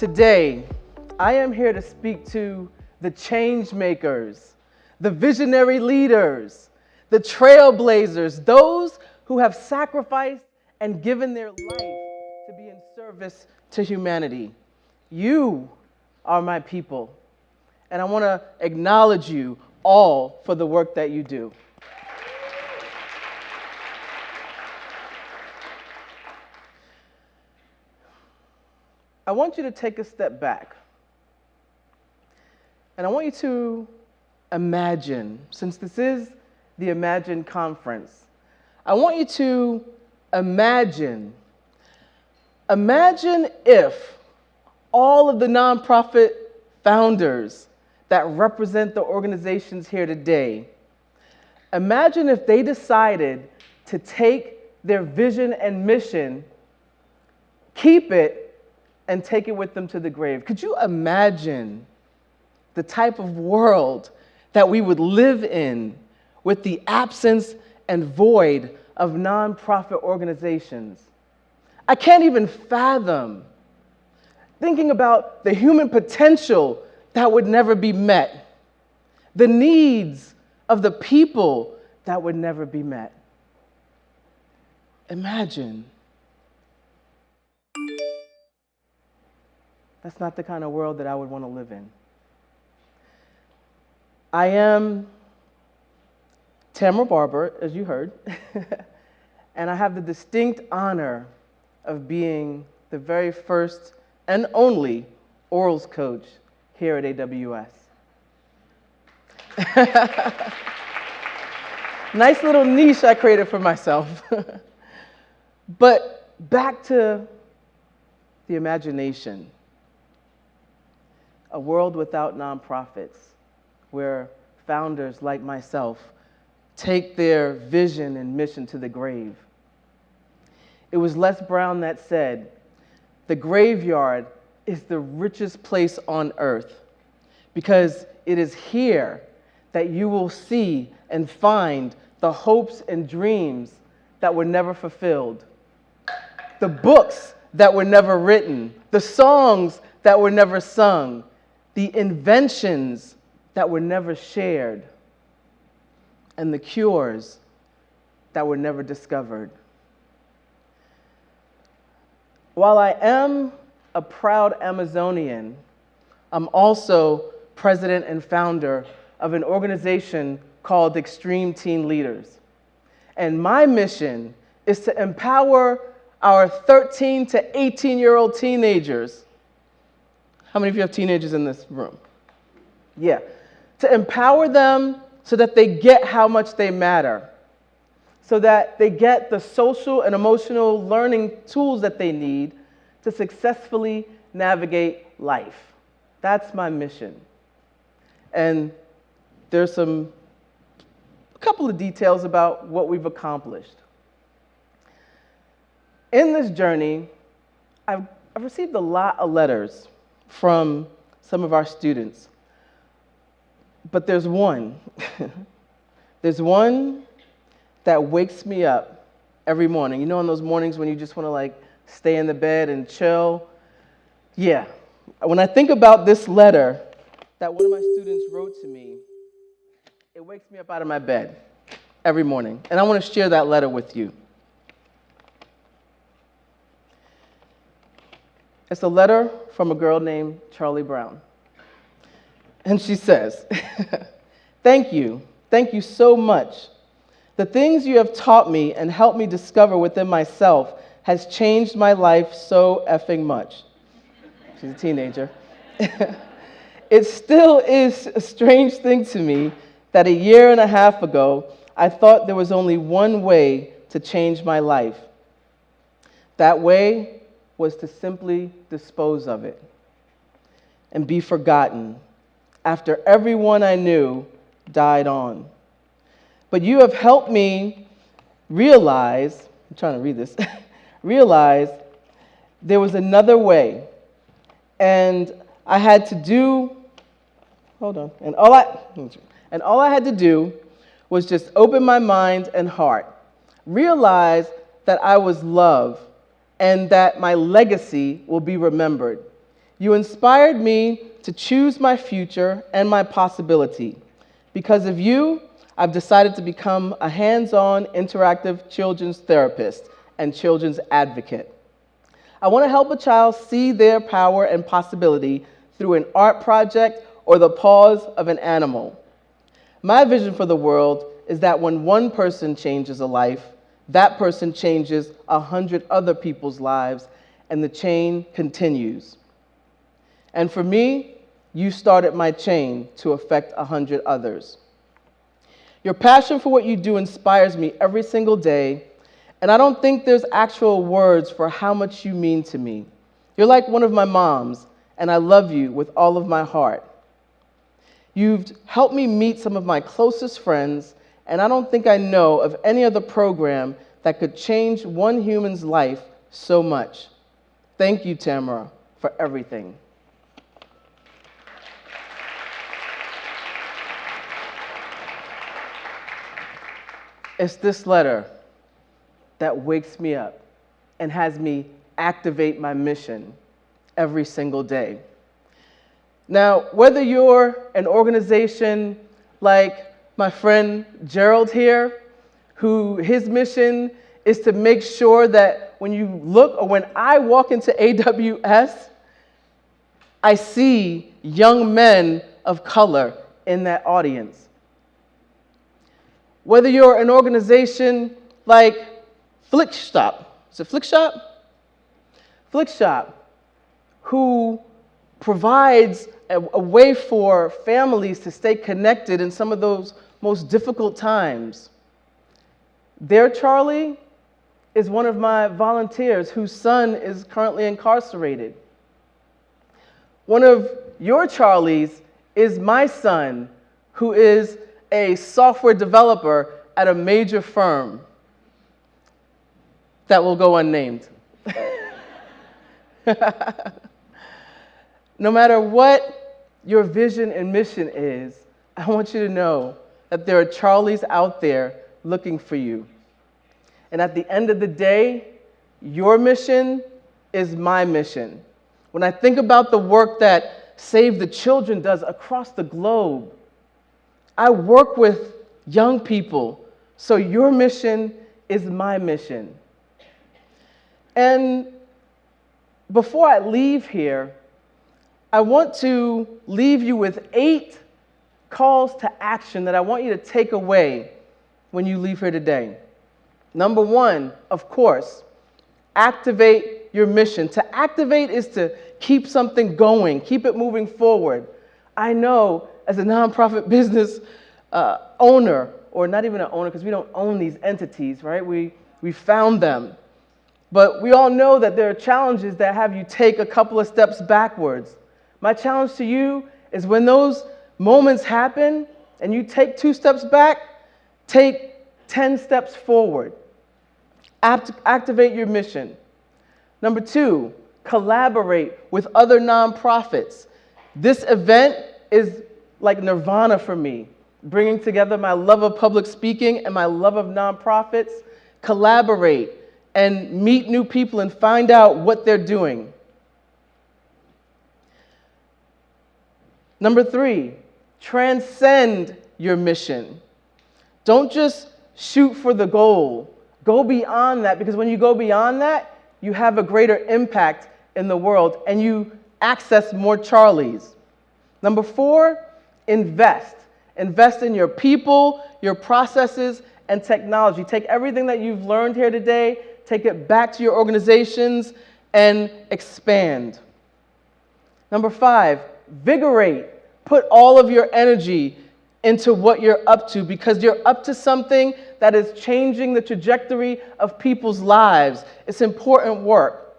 Today, I am here to speak to the change makers, the visionary leaders, the trailblazers, those who have sacrificed and given their life to be in service to humanity. You are my people, and I want to acknowledge you all for the work that you do. I want you to take a step back. And I want you to imagine, since this is the Imagine Conference, I want you to imagine if all of the nonprofit founders that represent the organizations here today, imagine if they decided to take their vision and mission, keep it, and take it with them to the grave. Could you imagine the type of world that we would live in with the absence and void of nonprofit organizations? I can't even fathom thinking about the human potential that would never be met, the needs of the people that would never be met. Imagine. That's not the kind of world that I would want to live in. I am Tamara Barber, as you heard, and I have the distinct honor of being the very first and only orals coach here at AWS. Nice little niche I created for myself. But back to the imagination. A world without nonprofits, where founders like myself take their vision and mission to the grave. It was Les Brown that said, "The graveyard is the richest place on earth because it is here that you will see and find the hopes and dreams that were never fulfilled, the books that were never written, the songs that were never sung, the inventions that were never shared, and the cures that were never discovered." While I am a proud Amazonian, I'm also president and founder of an organization called Extreme Teen Leaders. And my mission is to empower our 13 to 18-year-old teenagers. How many of you have teenagers in this room? Yeah. To empower them so that they get how much they matter, so that they get the social and emotional learning tools that they need to successfully navigate life. That's my mission. And there's a couple of details about what we've accomplished. In this journey, I've received a lot of letters from some of our students. But there's one. There's one that wakes me up every morning. You know, on those mornings when you just want to stay in the bed and chill? Yeah. When I think about this letter that one of my students wrote to me, it wakes me up out of my bed every morning. And I want to share that letter with you. It's a letter from a girl named Charlie Brown. And she says, Thank you so much. The things you have taught me and helped me discover within myself has changed my life so effing much." She's a teenager. "It still is a strange thing to me that a year and a half ago, I thought there was only one way to change my life. That way was to simply dispose of it and be forgotten after everyone I knew died on. But you have helped me realize," I'm trying to read this, realize there was another way. And I had to do, and all I had to do was just open my mind and heart, realize that I was loved, and that my legacy will be remembered. You inspired me to choose my future and my possibility. Because of you, I've decided to become a hands-on interactive children's therapist and children's advocate. I want to help a child see their power and possibility through an art project or the paws of an animal. My vision for the world is that when one person changes a life, that person changes 100 other people's lives, and the chain continues. And for me, you started my chain to affect 100 others. Your passion for what you do inspires me every single day, and I don't think there's actual words for how much you mean to me. You're like one of my moms, and I love you with all of my heart. You've helped me meet some of my closest friends, and I don't think I know of any other program that could change one human's life so much. Thank you, Tamara, for everything. It's this letter that wakes me up and has me activate my mission every single day. Now, whether you're an organization like my friend Gerald here, who his mission is to make sure that when you look or when I walk into AWS, I see young men of color in that audience. Whether you're an organization like Flickshop, is it Flickshop? Flickshop, who provides a way for families to stay connected in some of those most difficult times. Their Charlie is one of my volunteers whose son is currently incarcerated. One of your Charlies is my son, who is a software developer at a major firm that will go unnamed. No matter what your vision and mission is, I want you to know that there are Charlies out there looking for you. And at the end of the day, your mission is my mission. When I think about the work that Save the Children does across the globe, I work with young people, so your mission is my mission. And before I leave here, I want to leave you with 8 calls to action that I want you to take away when you leave here today. Number 1, of course, activate your mission. To activate is to keep something going, keep it moving forward. I know as a nonprofit business owner, or not even an owner because we don't own these entities, right? We found them. But we all know that there are challenges that have you take a couple of steps backwards. My challenge to you is when those moments happen and you take 2 steps back, take 10 steps forward. Activate your mission. Number 2, collaborate with other nonprofits. This event is like nirvana for me, bringing together my love of public speaking and my love of nonprofits. Collaborate and meet new people and find out what they're doing. Number 3, transcend your mission. Don't just shoot for the goal. Go beyond that, because when you go beyond that, you have a greater impact in the world and you access more Charlies. Number 4, invest. Invest in your people, your processes, and technology. Take everything that you've learned here today, take it back to your organizations, and expand. Number 5, vigorate. Put all of your energy into what you're up to, because you're up to something that is changing the trajectory of people's lives. It's important work.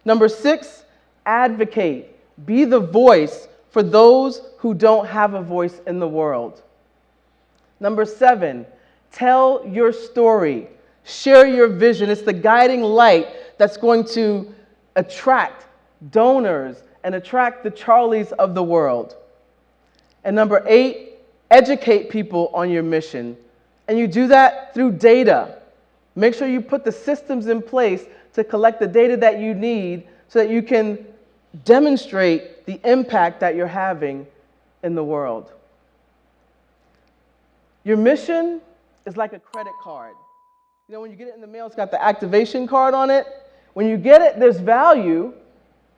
Number 6, advocate. Be the voice for those who don't have a voice in the world. Number 7, tell your story. Share your vision. It's the guiding light that's going to attract donors and attract the Charlies of the world. And number 8, educate people on your mission. And you do that through data. Make sure you put the systems in place to collect the data that you need so that you can demonstrate the impact that you're having in the world. Your mission is like a credit card. You know, when you get it in the mail, it's got the activation card on it. When you get it, there's value,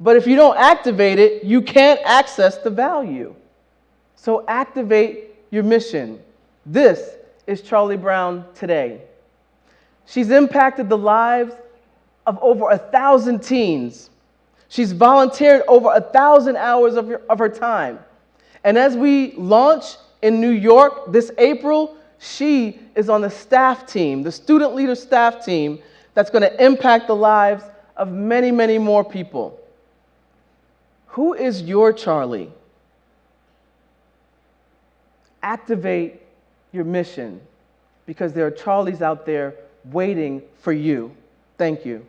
but if you don't activate it, you can't access the value. So activate your mission. This is Charlie Brown today. She's impacted the lives of over 1,000 teens. She's volunteered over 1,000 hours of her time. And as we launch in New York this April, she is on the staff team, the student leader staff team, that's going to impact the lives of many, many more people. Who is your Charlie? Activate your mission, because there are Charlies out there waiting for you. Thank you.